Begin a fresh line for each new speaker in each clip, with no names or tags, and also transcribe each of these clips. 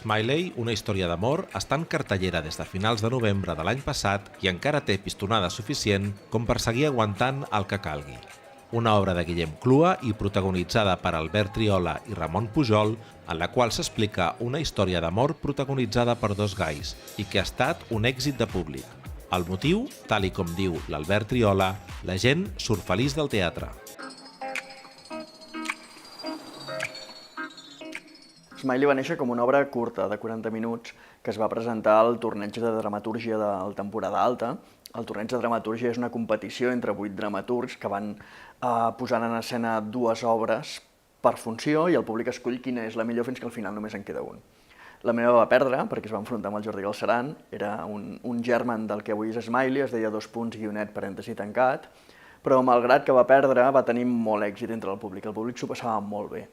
Smiley, una història d'amor, està en cartellera des de finals de novembre de l'any passat i encara té pistonada suficient com per seguir aguantant el que calgui. Una obra de Guillem Clua i protagonitzada per Albert Triola i Ramon Pujol, en la qual s'explica una història d'amor protagonitzada per dos gais i que ha estat un èxit de públic. El motiu, tal i com diu l'Albert Triola, la gent surt feliç del teatre.
Smiley va néixer com una obra curta, de 40 minuts, que es va presentar al torneig de dramatúrgia de la temporada alta. El torneig de dramatúrgia és una competició entre 8 dramaturgs que van posant en escena 2 obres per funció i el públic escull quina és la millor fins que al final només en queda un. La meva va perdre, perquè es va enfrontar amb el Jordi Galceran, era un germen del que avui és Smiley, es deia 2 punts, guionet, parèntesi tancat, però malgrat que va perdre va tenir molt èxit entre el públic s'ho passava molt bé.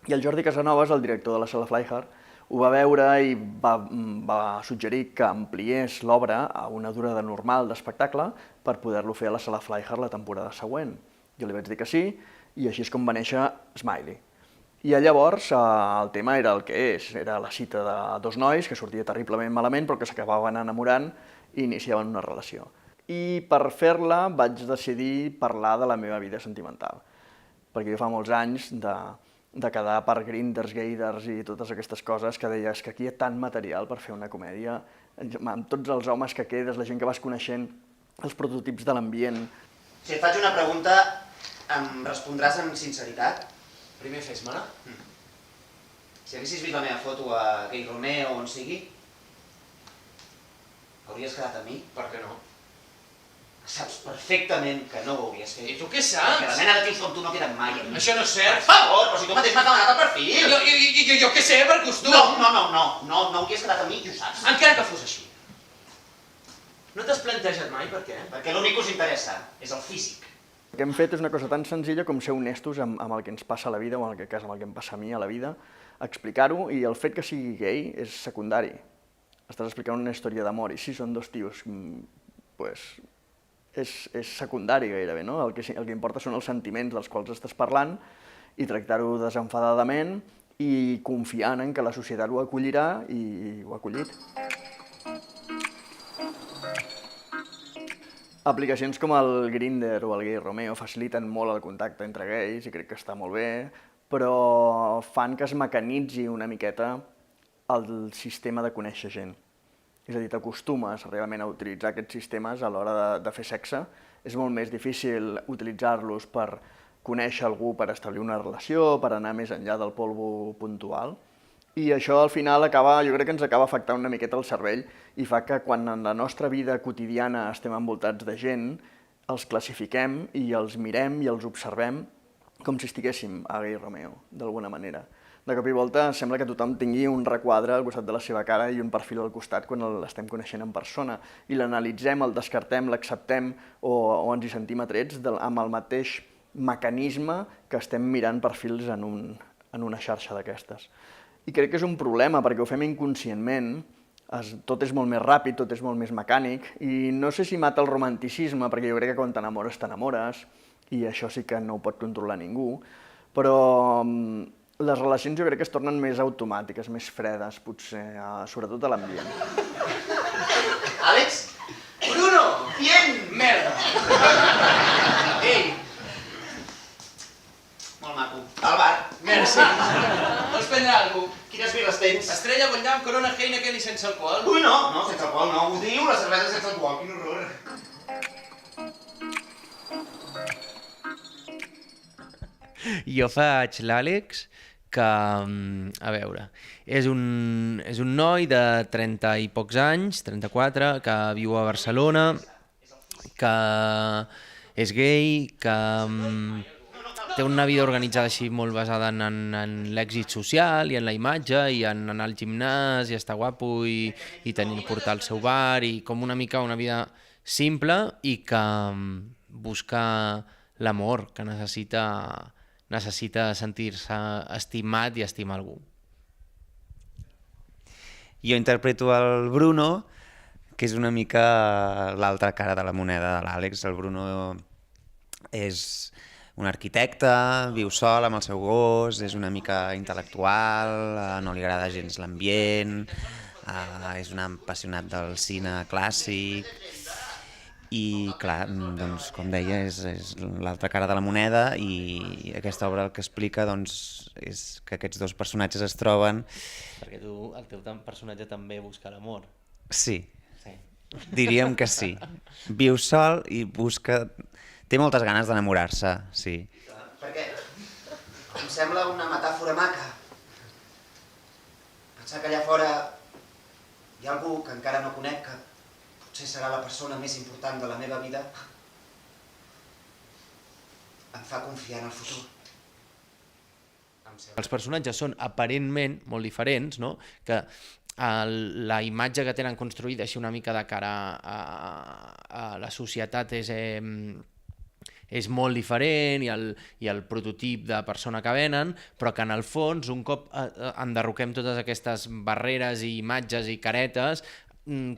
I el Jordi Casanovas, el director de la Sala Flyhard, ho va veure i va suggerir que ampliés l'obra a una durada normal d'espectacle per poder-lo fer a la Sala Flyhard la temporada següent. Jo li vaig dir que sí, i així és com va néixer Smiley. I llavors el tema era el que és, era la cita de 2 nois que sortia terriblement malament però que s'acabaven enamorant i iniciaven una relació. I per fer-la vaig decidir parlar de la meva vida sentimental, perquè jo fa molts anys de quedar per Grinders, Gayders i totes aquestes coses que deies que aquí hi ha tant material per fer una comèdia, amb tots els homes que quedes, la gent que vas coneixent, els prototips de l'ambient.
Si et faig una pregunta, em respondràs amb sinceritat?
Primer fes-me-la.
Si haguessis vist la meva foto a Gay Romeo o on sigui, hauries quedat amb mi?
Per què no?
Saps perfectament que no ho hauries fet.
I tu què saps?
Que la mena de tios com tu no queden mai amb mi.
Això no és cert.
Per favor, però si tu mateix m'has demanat el perfil.
Jo què sé, per costum.
No hauries quedat amb mi i ho saps.
Encara que fos així. No t'has plantejat mai per què?
Perquè l'únic que us interessa és el físic.
El que hem fet és una cosa tan senzilla com ser honestos amb el que ens passa a la vida, o en aquest cas amb el que em passa a mi a la vida, explicar-ho, i el fet que sigui gay és secundari. Estàs explicant una història d'amor, i si són 2 tios, doncs és secundari gairebé, no? El que importa són els sentiments dels quals estàs parlant i tractar-ho desenfadadament i confiant en que la societat ho acollirà i ho ha acollit. Aplicacions com el Grindr o el Gay Romeo faciliten molt el contacte entre gais i crec que està molt bé, però fan que es mecanitzi una miqueta el sistema de conèixer gent. És a dir, t'acostumes realment a utilitzar aquests sistemes a l'hora de fer sexe. És molt més difícil utilitzar-los per conèixer algú, per establir una relació, per anar més enllà del polvo puntual. I això al final jo crec que ens acaba afectant una miqueta el cervell i fa que quan en la nostra vida quotidiana estem envoltats de gent, els classifiquem i els mirem i els observem com si estiguéssim a Gay Romeo, d'alguna manera. De cop i volta sembla que tothom tingui un requadre al costat de la seva cara i un perfil al costat quan l'estem coneixent en persona i l'analitzem, el descartem, l'acceptem o ens hi sentim atrets amb el mateix mecanisme que estem mirant perfils en una xarxa d'aquestes. I crec que és un problema perquè ho fem inconscientment, tot és molt més ràpid, tot és molt més mecànic i no sé si mata el romanticisme perquè jo crec que quan t'enamores i això sí que no ho pot controlar ningú, però les relacions jo crec que es tornen més automàtiques, més fredes, potser, sobretot a l'ambient.
Àlex?
Bruno!
Bien!
Merda! Ei!
Molt maco. Al bar.
Merci. Vols prendre alguna cosa?
Quines birres tens?
Estrella, Guanyam, Corona, Heineken i sense alcohol?
Ui, no, sense alcohol no. Ho diu la cervesa sense alcohol, quin horror.
Jo faig l'Àlex, que, a veure, és un noi de 30 i pocs anys, 34, que viu a Barcelona, que és gay, que té una vida organitzada així molt basada en l'èxit social i en la imatge i en anar al gimnàs i estar guapo i portar el seu bar i com una mica una vida simple i que busca l'amor, que necessita sentir-se estimat i estimar algú.
Jo interpreto el Bruno, que és una mica l'altra cara de la moneda de l'Àlex. El Bruno és un arquitecte, viu sol amb el seu gos, és una mica intel·lectual, no li agrada gens l'ambient, és un apassionat del cine clàssic i, clar, doncs, com deia, és l'altra cara de la moneda i aquesta obra el que explica doncs, és que aquests dos personatges es troben.
Perquè tu, el teu personatge també busca l'amor.
Sí, diríem que sí. Viu sol i busca... Té moltes ganes d'enamorar-se, sí.
Perquè em sembla una metàfora maca. Pensar que allà fora hi ha algú que encara no conec, que potser serà la persona més important de la meva vida, em fa confiar en el futur.
Els personatges són aparentment molt diferents, no? Que la imatge que tenen construïda així una mica de cara a la societat és molt diferent i el prototip de persona que venen, però que en el fons, un cop enderroquem totes aquestes barreres i imatges i caretes,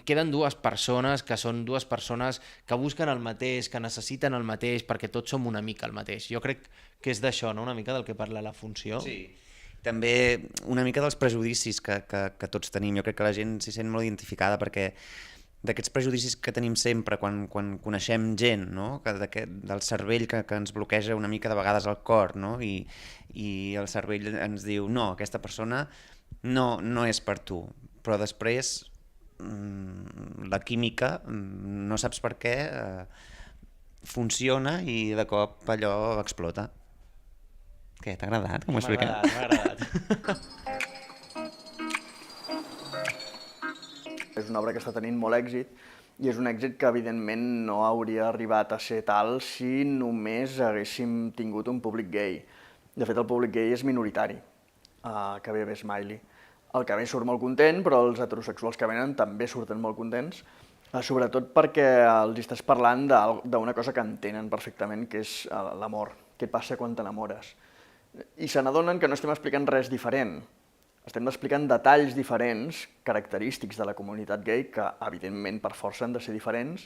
queden dues persones que són dues persones que busquen el mateix, que necessiten el mateix, perquè tots som una mica el mateix. Jo crec que és d'això, no? Una mica del que parla la funció.
Sí. També una mica dels prejudicis que tots tenim. Jo crec que la gent s'hi sent molt identificada perquè d'aquests prejudicis que tenim sempre quan coneixem gent, no? Del cervell que ens bloqueja una mica de vegades el cor, no? I el cervell ens diu no, aquesta persona no és per tu, però després la química, no saps per què, funciona i de cop allò explota. Què, t'ha agradat com ho expliquem?
M'ha agradat.
És una obra que està tenint molt èxit i és un èxit que evidentment no hauria arribat a ser tal si només haguéssim tingut un públic gay. De fet, el públic gay és minoritari, que ve Smiley. El que ve surt molt content, però els heterosexuals que venen també surten molt contents, sobretot perquè els estàs parlant d'una cosa que entenen perfectament, que és l'amor. Què passa quan t'enamores? I se n'adonen que no estem explicant res diferent. Estem explicant detalls diferents, característics de la comunitat gay, que evidentment per força han de ser diferents,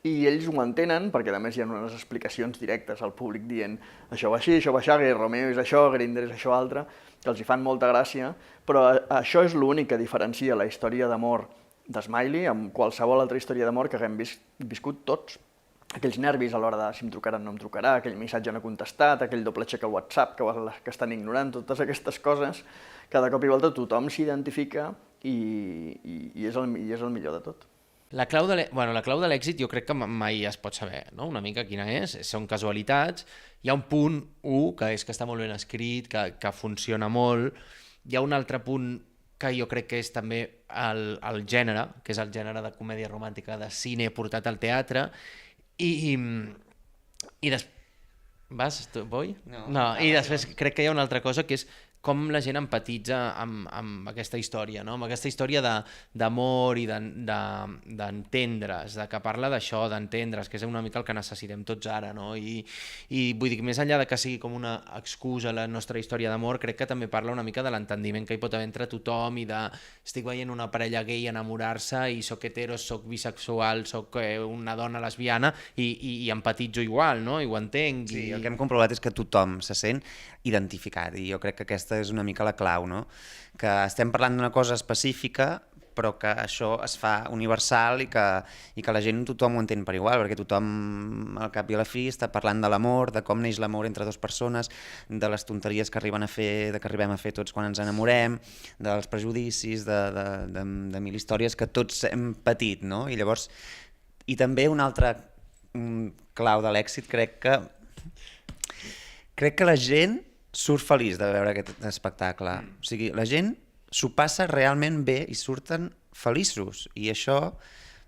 i ells ho entenen, perquè a més hi ha unes explicacions directes al públic dient això va així, Gay Romeo és això, Grindr és això altre, que els hi fan molta gràcia, però això és l'únic que diferencia la història d'amor de Smiley amb qualsevol altra història d'amor que haguem viscut tots. Aquells nervis a l'hora de si em trucarà o no em trucarà, aquell missatge no contestat, aquell doble xec al WhatsApp que estan ignorant, totes aquestes coses, cada cop i volta tothom s'identifica i és el millor de tot.
La clau de l'èxit jo crec que mai es pot saber, no? Una mica quina és, són casualitats, hi ha un punt 1 que és que està molt ben escrit, que funciona molt, hi ha un altre punt que jo crec que és també el gènere, que és el gènere de comèdia romàntica de cine portat al teatre, i després crec que hi ha una altra cosa que és com la gent empatitza amb aquesta història, no? Amb aquesta història d'amor i d'entendre's, que parla d'això, d'entendre's, que és una mica el que necessitem tots ara, no? I vull dir que més enllà de que sigui com una excusa la nostra història d'amor, crec que també parla una mica de l'entendiment que hi pot haver entre tothom i de estic veient una parella gay enamorar-se i soc hetero, soc bisexual, soc una dona lesbiana i empatitzo igual, no? I ho entenc.
Sí, el que hem comprovat és que tothom se sent identificat i jo crec que aquesta és una mica la clau, no? Que estem parlant d'una cosa específica però que això es fa universal i que la gent, tothom ho entén per igual, perquè tothom al cap i a la fi està parlant de l'amor, de com neix l'amor entre dues persones, de les tonteries que arribem a fer tots quan ens enamorem, dels prejudicis, de mil històries que tots hem patit, no? I llavors, i també una altra clau de l'èxit, crec que la gent surt feliç de veure aquest espectacle. O sigui, la gent s'ho passa realment bé i surten feliços. I això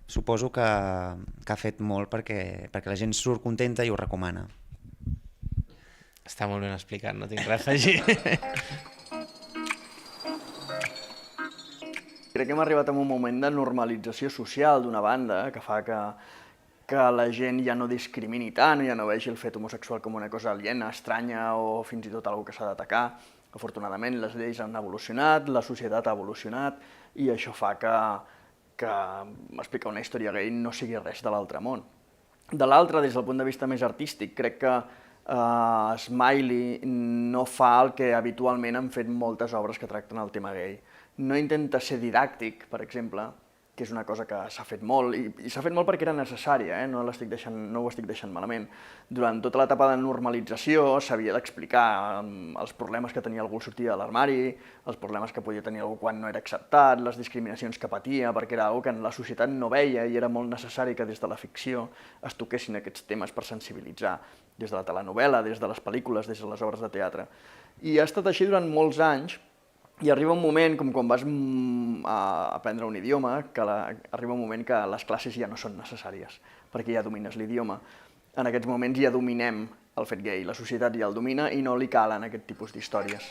suposo que ha fet molt perquè la gent surt contenta i ho recomana.
Està molt ben explicat, no tinc res a afegir.
Crec que hem arribat a un moment de normalització social d'una banda que fa que la gent ja no discrimini tant, ja no vegi el fet homosexual com una cosa aliena, estranya o fins i tot alguna que s'ha d'atacar. Afortunadament les lleis han evolucionat, la societat ha evolucionat i això fa que explicar una història gay no sigui res de l'altre món. De l'altre, des del punt de vista més artístic, crec que Smiley no fa el que habitualment han fet moltes obres que tracten el tema gay. No intenta ser didàctic, per exemple, que és una cosa que s'ha fet molt, i s'ha fet molt perquè era necessària, no ho estic deixant malament. Durant tota l'etapa de normalització s'havia d'explicar els problemes que tenia algú al sortir de l'armari, els problemes que podia tenir algú quan no era acceptat, les discriminacions que patia, perquè era una que la societat no veia i era molt necessari que des de la ficció es toquessin aquests temes per sensibilitzar, des de la telenovel·la, des de les pel·lícules, des de les obres de teatre. I ha estat així durant molts anys. I arriba un moment, com quan vas a aprendre un idioma, que arriba un moment que les classes ja no són necessàries, perquè ja domines l'idioma. En aquests moments ja dominem el fet gay, la societat ja el domina i no li calen aquest tipus d'històries.